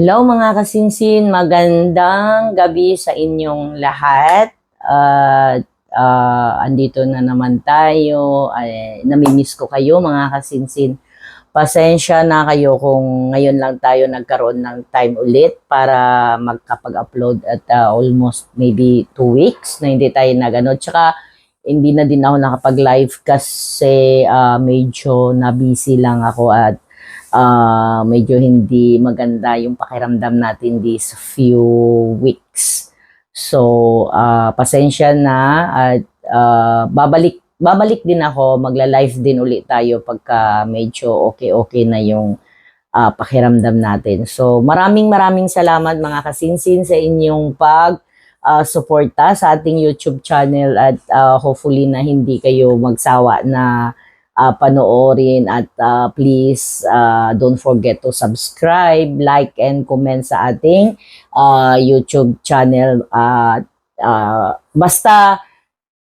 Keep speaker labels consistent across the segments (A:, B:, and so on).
A: Hello mga kasinsin, magandang gabi sa inyong lahat. At andito na naman tayo. Namimiss ko kayo mga kasinsin. Pasensya na kayo kung ngayon lang tayo nagkaroon ng time ulit para magkapag-upload at almost maybe 2 weeks na hindi tayo nagano. Tsaka hindi na din ako nakapag-live kasi medyo na-busy lang ako at medyo hindi maganda yung pakiramdam natin these few weeks. So, pasensya na at babalik din ako, magla-live din ulit tayo pagka medyo okay na yung pakiramdam natin. So, maraming salamat mga kasinsin sa inyong suporta sa ating YouTube channel at hopefully na hindi kayo magsawa na panoorin at please don't forget to subscribe, like, and comment sa ating YouTube channel. Basta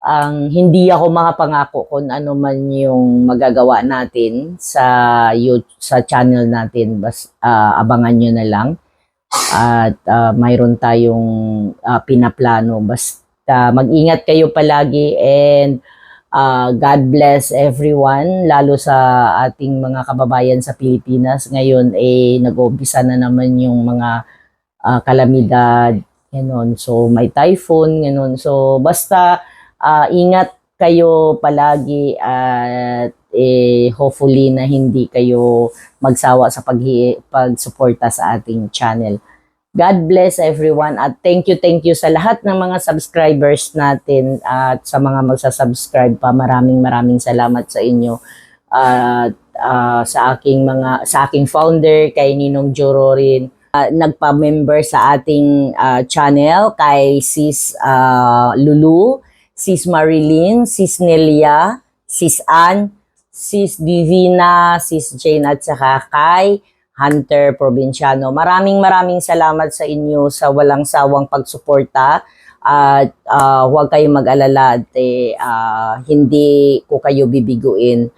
A: ang hindi ako makapangako kung ano man yung magagawa natin sa channel natin. Abangan nyo na lang at mayroon tayong pinaplano. Basta mag-ingat kayo palagi and God bless everyone, lalo sa ating mga kababayan sa Pilipinas. Ngayon nag-uumpisa na naman yung mga kalamidad, ganun. So may typhoon, ganun. So basta ingat kayo palagi at hopefully na hindi kayo magsawa sa pagsuporta sa ating channel. God bless everyone at thank you sa lahat ng mga subscribers natin at sa mga magsasubscribe pa. Maraming salamat sa inyo at sa aking founder kay Ninong Jororin, nagpa-member sa ating channel kay Sis Lulu, Sis Marilyn, Sis Nelia, Sis Ann, Sis Divina, Sis Jane at saka kay Hunter Provinciano. Maraming salamat sa inyo sa walang sawang pagsuporta at huwag kayong mag-alala at hindi ko kayo bibiguin.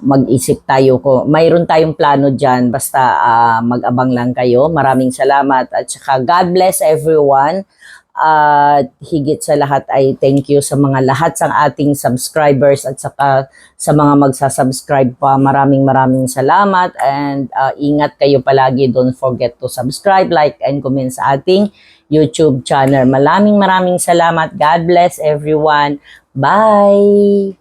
A: Mag-isip tayo mayroon tayong plano dyan, basta mag-abang lang kayo. Maraming salamat at saka God bless everyone. At higit sa lahat ay thank you sa mga lahat sa ating subscribers at saka sa mga magsasubscribe pa. Maraming salamat and ingat kayo palagi. Don't forget to subscribe, like, and comment sa ating YouTube channel. Maraming salamat. God bless everyone. Bye!